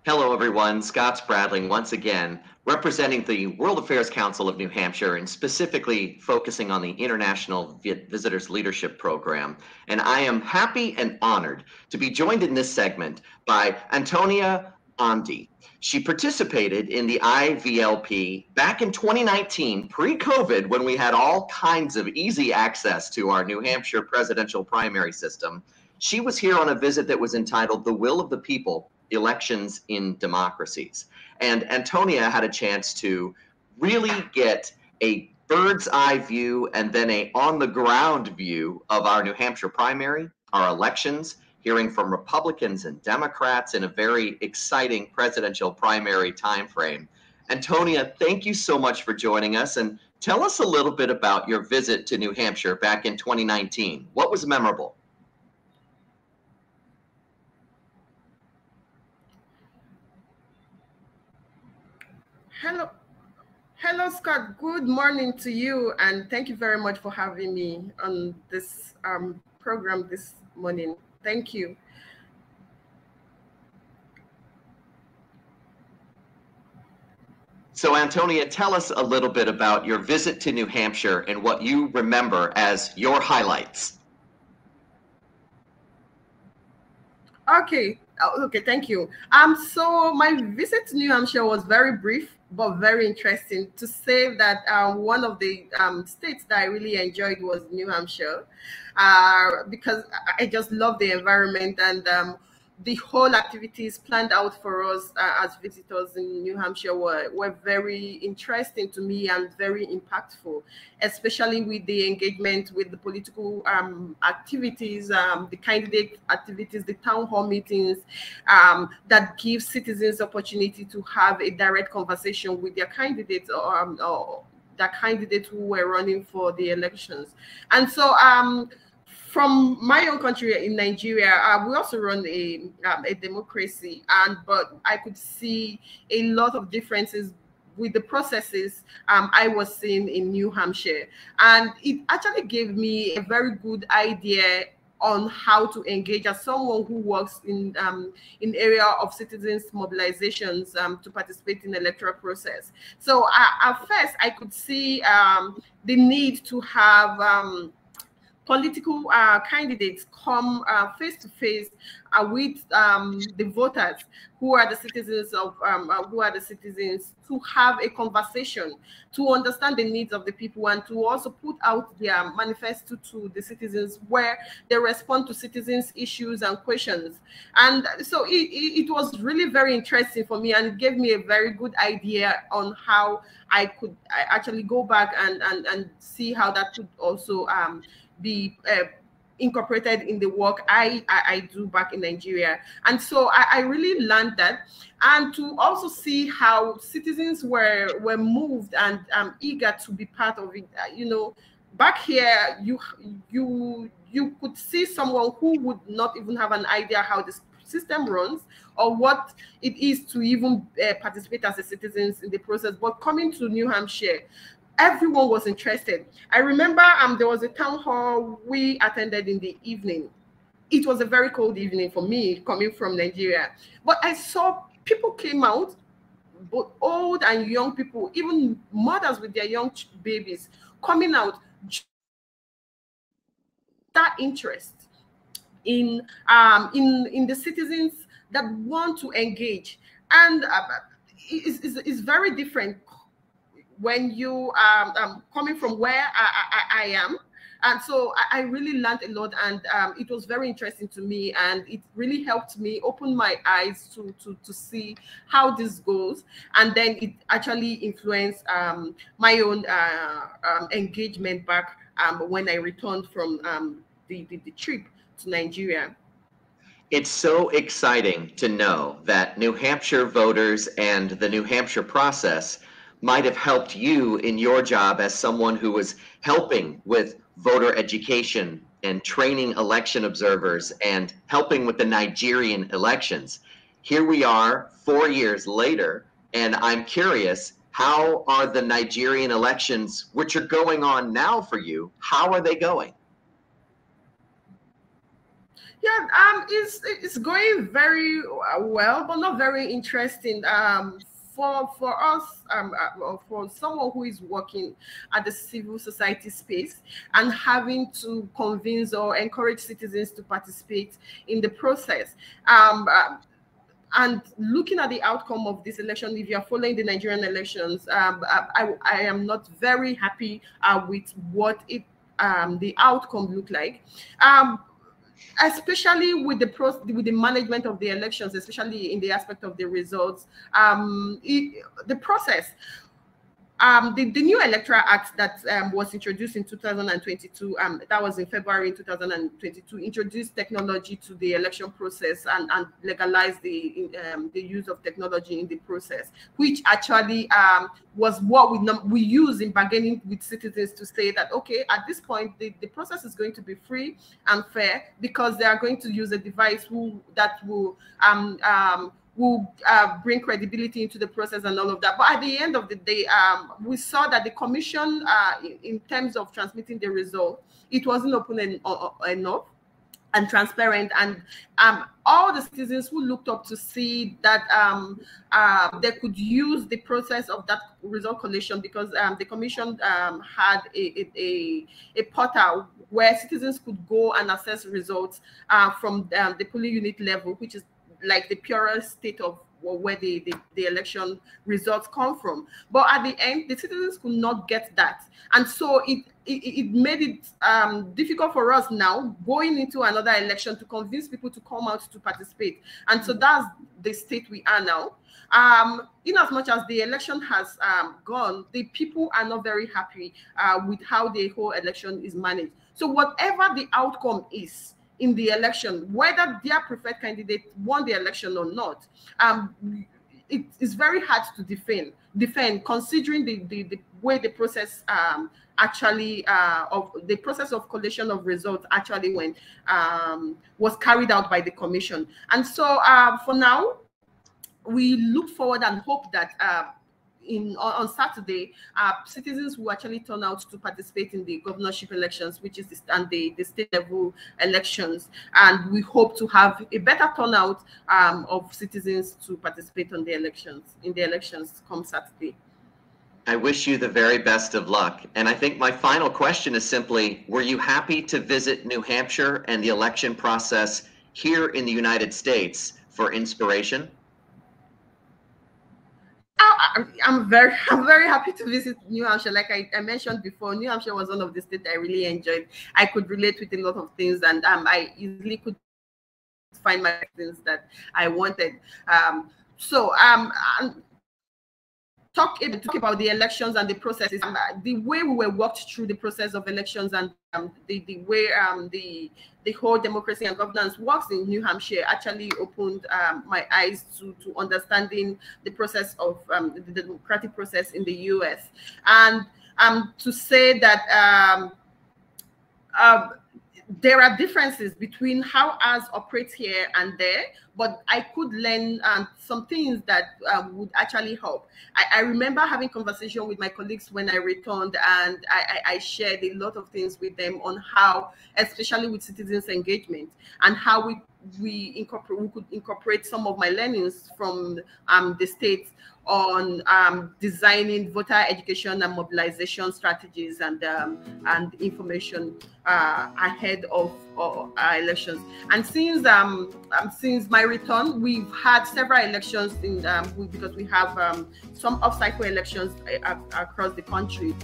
Hello, everyone. Scott Spradling once again, representing the World Affairs Council of New Hampshire and specifically focusing on the International Visitors Leadership Program. And I am happy and honored to be joined in this segment by Anthonia Onda. She participated in the IVLP back in 2019, pre-COVID, when we had all kinds of easy access to our New Hampshire presidential primary system. She was here on a visit that was entitled The Will of the People, Elections in Democracies. And Anthonia had a chance to really get a bird's eye view and then a on the ground view of our New Hampshire primary, our elections, hearing from Republicans and Democrats in a very exciting presidential primary timeframe. Anthonia, thank you so much for joining us, and tell us a little bit about your visit to New Hampshire back in 2019. What was memorable? Hello, Scott. Good morning to you, and thank you very much for having me on this program this morning. Thank you. So, Anthonia, tell us a little bit about your visit to New Hampshire and what you remember as your highlights. Okay, thank you. So my visit to New Hampshire was very brief, but very interesting. To say that one of the states that I really enjoyed was New Hampshire, because I just love the environment and the whole activities planned out for us as visitors in New Hampshire were very interesting to me and very impactful, especially with the engagement with the political activities, the candidate activities, the town hall meetings that give citizens opportunity to have a direct conversation with their candidates or the candidates who were running for the elections. And so from my own country in Nigeria, we also run a democracy, but I could see a lot of differences with the processes I was seeing in New Hampshire, and it actually gave me a very good idea on how to engage as someone who works in area of citizens mobilizations to participate in the electoral process. So at first, I could see the need to have political candidates come face to face with the voters who are the citizens to have a conversation, to understand the needs of the people, and to also put out their manifesto to the citizens where they respond to citizens' issues and questions. And so it was really very interesting for me, and it gave me a very good idea on how I could actually go back and see how that could also be incorporated in the work I do back in Nigeria. And so I really learned that, and to also see how citizens were moved and eager to be part of it. Back here, you could see someone who would not even have an idea how this system runs or what it is to even participate as a citizen in the process. But coming to New Hampshire, everyone was interested. I remember there was a town hall we attended in the evening. It was a very cold evening for me coming from Nigeria, but I saw people came out, both old and young people, even mothers with their young babies coming out. That interest in the citizens that want to engage, and is very different when you are coming from where I am. And so I really learned a lot, and it was very interesting to me, and it really helped me open my eyes to see how this goes. And then it actually influenced my own engagement back when I returned from the trip to Nigeria. It's so exciting to know that New Hampshire voters and the New Hampshire process might have helped you in your job as someone who was helping with voter education and training election observers and helping with the Nigerian elections. Here we are 4 years later, and I'm curious, how are the Nigerian elections, which are going on now for you, how are they going? Yeah, it's going very well, but not very interesting. For us, for someone who is working at the civil society space and having to convince or encourage citizens to participate in the process. And looking at the outcome of this election, if you are following the Nigerian elections, I am not very happy with what the outcome looked like. Especially with the management of the elections, especially in the aspect of the results, the process. The new Electoral Act that was introduced in 2022, that was in February 2022, introduced technology to the election process and legalized the use of technology in the process, which actually was what we use in bargaining with citizens to say that, okay, at this point, the process is going to be free and fair because they are going to use a device that will bring credibility into the process and all of that. But at the end of the day, we saw that the commission, in terms of transmitting the result, it wasn't open enough and transparent. And all the citizens who looked up to see that they could use the process of that result collation, because the commission had a portal where citizens could go and access results from the polling unit level, which is like the purest state of where the election results come from. But at the end, the citizens could not get that. And so it made it difficult for us now going into another election to convince people to come out to participate. And so that's the state we are now. In as much as the election has gone, the people are not very happy with how the whole election is managed. So whatever the outcome is in the election, whether their preferred candidate won the election or not, it is very hard to defend considering the way the process actually of the process of collation of results actually went, was carried out by the commission. And so for now, we look forward and hope that on Saturday, citizens will actually turn out to participate in the governorship elections, which is the state level elections, and we hope to have a better turnout of citizens to participate in the elections come Saturday. I wish you the very best of luck. And I think my final question is simply, were you happy to visit New Hampshire and the election process here in the United States for inspiration? I'm very happy to visit New Hampshire. Like I mentioned before, New Hampshire was one of the states I really enjoyed. I could relate with a lot of things, and I easily could find my things that I wanted. Talk about the elections and the processes, the way we were walked through the process of elections, and the way the whole democracy and governance works in New Hampshire actually opened my eyes to understanding the process of the democratic process in the US. And to say that there are differences between how ours operates here and there, but I could learn some things that would actually help. I remember having conversation with my colleagues when I returned, and I shared a lot of things with them on how, especially with citizens engagement, and how we could incorporate some of my learnings from the states on designing voter education and mobilization strategies and information ahead of our elections. And since my return, we've had several elections because we have some off-cycle elections across the country.